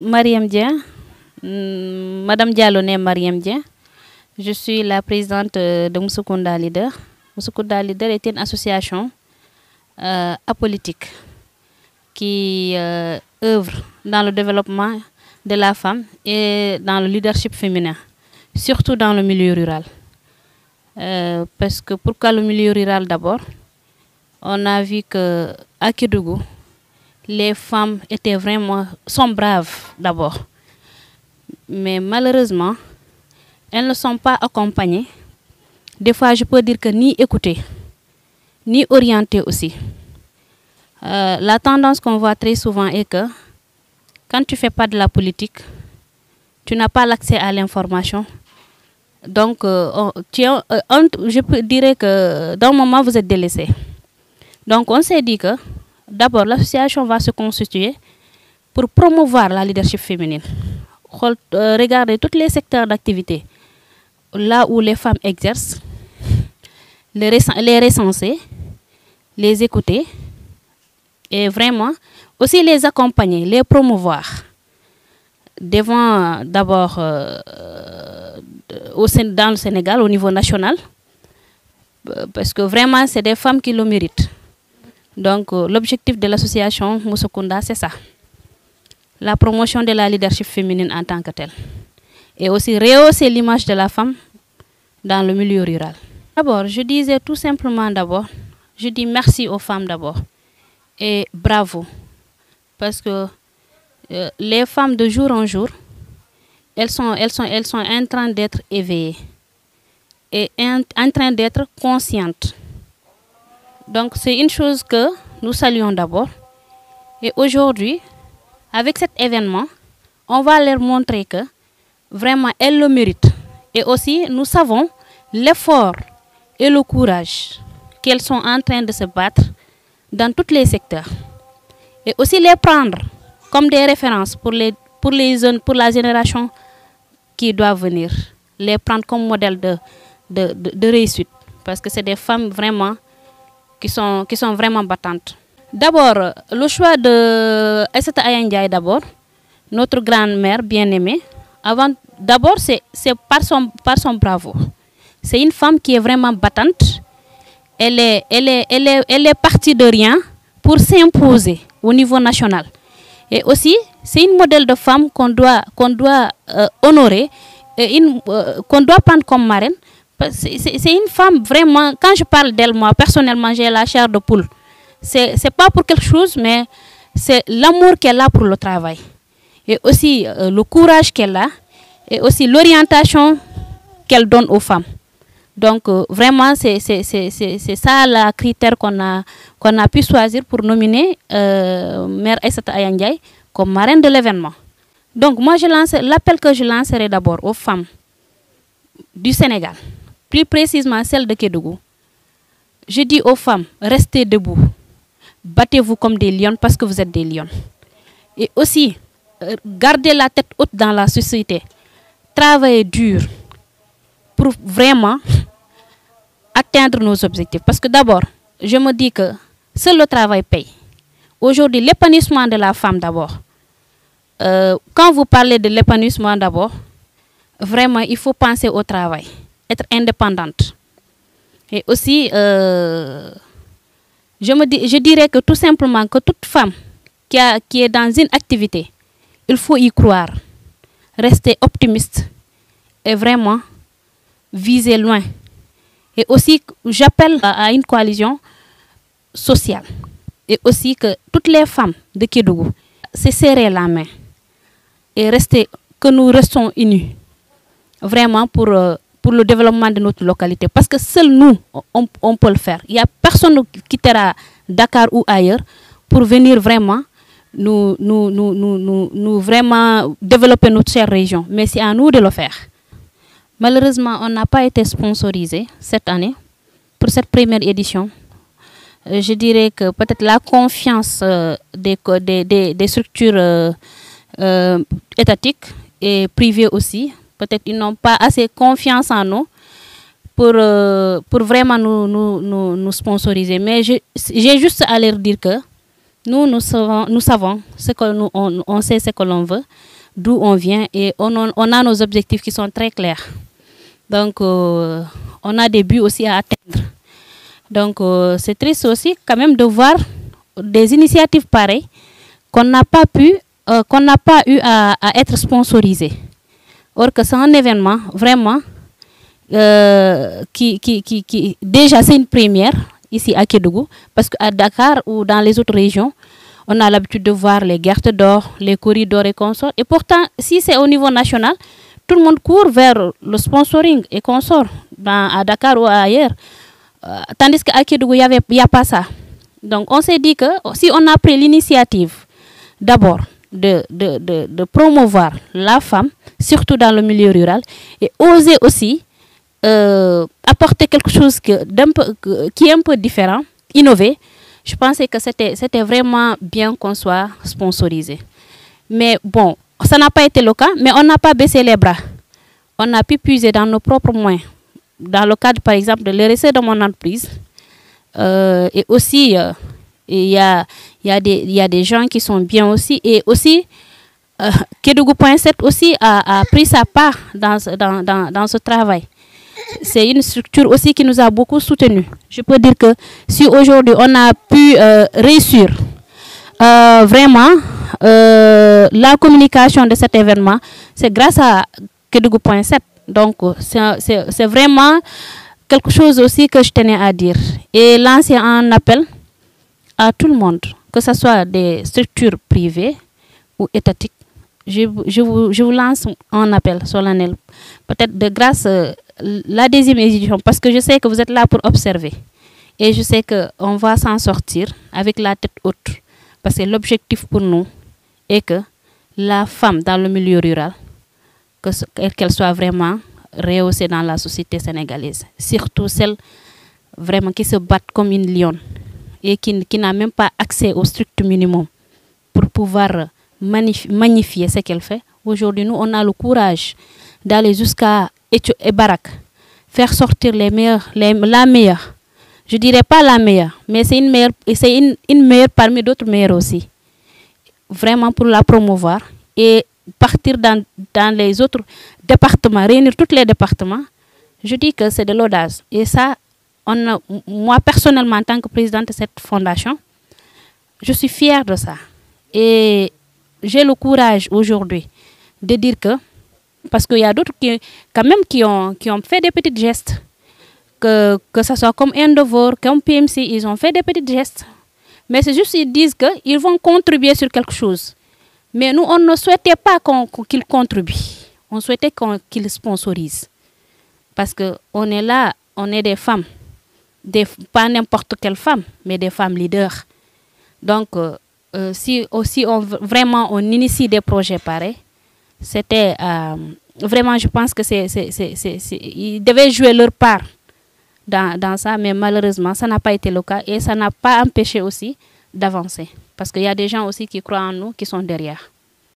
Mariam Dia, Madame Diallo née Mariam Dia. Je suis la présidente de Moussoukunda Leader. Moussoukunda Leader est une association apolitique qui œuvre dans le développement de la femme et dans le leadership féminin, surtout dans le milieu rural. Parce que pourquoi le milieu rural d'abord? On a vu qu'à Kédougou, les femmes sont braves d'abord. Mais malheureusement, elles ne sont pas accompagnées. Des fois, je peux dire que ni écoutées, ni orientées aussi. La tendance qu'on voit très souvent est que quand tu ne fais pas de la politique, tu n'as pas l'accès à l'information. Donc, je dirais que dans le moment, vous êtes délaissé. Donc, on s'est dit que d'abord, l'association va se constituer pour promouvoir la leadership féminine. Regardez tous les secteurs d'activité, là où les femmes exercent, les recenser, les écouter et vraiment aussi les accompagner, les promouvoir. Devant d'abord dans le Sénégal, au niveau national, parce que vraiment, c'est des femmes qui le méritent. Donc, l'objectif de l'association Moussoukunda, c'est ça. La promotion de la leadership féminine en tant que telle. Et aussi rehausser l'image de la femme dans le milieu rural. D'abord, je disais tout simplement d'abord, je dis merci aux femmes d'abord. Et bravo. Parce que les femmes de jour en jour, elles sont en train d'être éveillées. Et en train d'être conscientes. Donc, c'est une chose que nous saluons d'abord. Et aujourd'hui, avec cet événement, on va leur montrer que vraiment elles le méritent. Et aussi, nous savons l'effort et le courage qu'elles sont en train de se battre dans tous les secteurs. Et aussi les prendre comme des références pour la génération qui doit venir. Les prendre comme modèle de réussite. Parce que c'est des femmes vraiment qui sont vraiment battantes. D'abord, le choix de Aïssata Ndiaye d'abord, notre grand-mère bien-aimée, d'abord c'est par son bravo. C'est une femme qui est vraiment battante. Elle est partie de rien pour s'imposer au niveau national. Et aussi, c'est une modèle de femme qu'on doit honorer, qu'on doit prendre comme marraine. C'est une femme vraiment, quand je parle d'elle, moi, personnellement, j'ai la chair de poule. C'est pas pour quelque chose, mais c'est l'amour qu'elle a pour le travail. Et aussi le courage qu'elle a, et aussi l'orientation qu'elle donne aux femmes. Donc, vraiment, c'est ça le critère qu'on a pu choisir pour nominer Mère Aïssata Ndiaye comme marraine de l'événement. Donc, moi, l'appel que je lancerai d'abord aux femmes du Sénégal, plus précisément celle de Kédougou. Je dis aux femmes, restez debout. Battez-vous comme des lions parce que vous êtes des lions. Et aussi, gardez la tête haute dans la société. Travaillez dur pour vraiment atteindre nos objectifs. Parce que d'abord, je me dis que seul le travail paye. Aujourd'hui, l'épanouissement de la femme d'abord. Quand vous parlez de l'épanouissement d'abord, vraiment, il faut penser au travail. Être indépendante. Et aussi, je dirais que tout simplement que toute femme qui est dans une activité, il faut y croire, rester optimiste et vraiment viser loin. Et aussi, j'appelle à une coalition sociale. Et aussi que toutes les femmes de Kédougou se serrer la main et que nous restons unis. Vraiment pour le développement de notre localité. Parce que seuls nous, on peut le faire. Il n'y a personne qui quittera Dakar ou ailleurs pour venir vraiment nous vraiment développer notre chère région. Mais c'est à nous de le faire. Malheureusement, on n'a pas été sponsorisé cette année pour cette première édition. Je dirais que peut-être la confiance des structures étatiques et privées aussi. Peut-être qu'ils n'ont pas assez confiance en nous pour vraiment nous sponsoriser. Mais j'ai juste à leur dire que nous savons ce que on sait ce que l'on veut, d'où on vient et on a nos objectifs qui sont très clairs. Donc, on a des buts aussi à atteindre. Donc, c'est triste aussi quand même de voir des initiatives pareilles qu'on n'a pas eu à être sponsorisées. Or que c'est un événement vraiment qui déjà c'est une première ici à Kédougou, parce qu'à Dakar ou dans les autres régions, on a l'habitude de voir les Guertes d'or, les corridors et consorts. Et pourtant, si c'est au niveau national, tout le monde court vers le sponsoring et consorts à Dakar ou ailleurs. Tandis qu'à Kédougou, il n'y a pas ça. Donc on s'est dit que si on a pris l'initiative d'abord de promouvoir la femme, surtout dans le milieu rural, et oser aussi apporter quelque chose qui est un peu différent, innover, je pensais que c'était vraiment bien qu'on soit sponsorisé. Mais bon, ça n'a pas été le cas, mais on n'a pas baissé les bras. On a pu puiser dans nos propres moyens. Dans le cadre, par exemple, de l'RSE de mon entreprise, et aussi, il y a des gens qui sont bien aussi. Et aussi, Kédougou.7 aussi a pris sa part dans ce travail. C'est une structure aussi qui nous a beaucoup soutenus. Je peux dire que si aujourd'hui on a pu réussir vraiment la communication de cet événement, c'est grâce à Kédougou.7. Donc c'est vraiment quelque chose aussi que je tenais à dire. Et lancer un appel à tout le monde, que ce soit des structures privées ou étatiques. Je vous lance un appel solennel, peut-être de grâce la 10e édition, parce que je sais que vous êtes là pour observer. Et je sais qu'on va s'en sortir avec la tête haute. Parce que l'objectif pour nous est que la femme dans le milieu rural, qu'elle soit vraiment rehaussée dans la société sénégalaise. Surtout celle vraiment qui se bat comme une lionne et qui n'a même pas accès au strict minimum pour pouvoir magnifier ce qu'elle fait. Aujourd'hui, nous, on a le courage d'aller jusqu'à Barak, faire sortir la meilleure. Je dirais pas la meilleure, mais c'est une meilleure parmi d'autres meilleures aussi. Vraiment pour la promouvoir et partir dans les autres départements, réunir tous les départements. Je dis que c'est de l'audace. Et ça, moi personnellement, en tant que présidente de cette fondation, je suis fière de ça. Et j'ai le courage aujourd'hui de dire que, parce qu'il y a d'autres qui ont fait des petits gestes, que ce soit comme Endeavor, comme PMC, ils ont fait des petits gestes. Mais c'est juste qu'ils disent qu'ils vont contribuer sur quelque chose. Mais nous, on ne souhaitait pas qu'ils contribuent. On souhaitait qu'ils sponsorisent. Parce qu'on est là, on est des femmes. Pas n'importe quelle femme, mais des femmes leaders. Donc, si aussi vraiment on initie des projets pareils, c'était vraiment, je pense que ils devaient jouer leur part dans ça, mais malheureusement, ça n'a pas été le cas et ça n'a pas empêché aussi d'avancer. Parce qu'il y a des gens aussi qui croient en nous, qui sont derrière.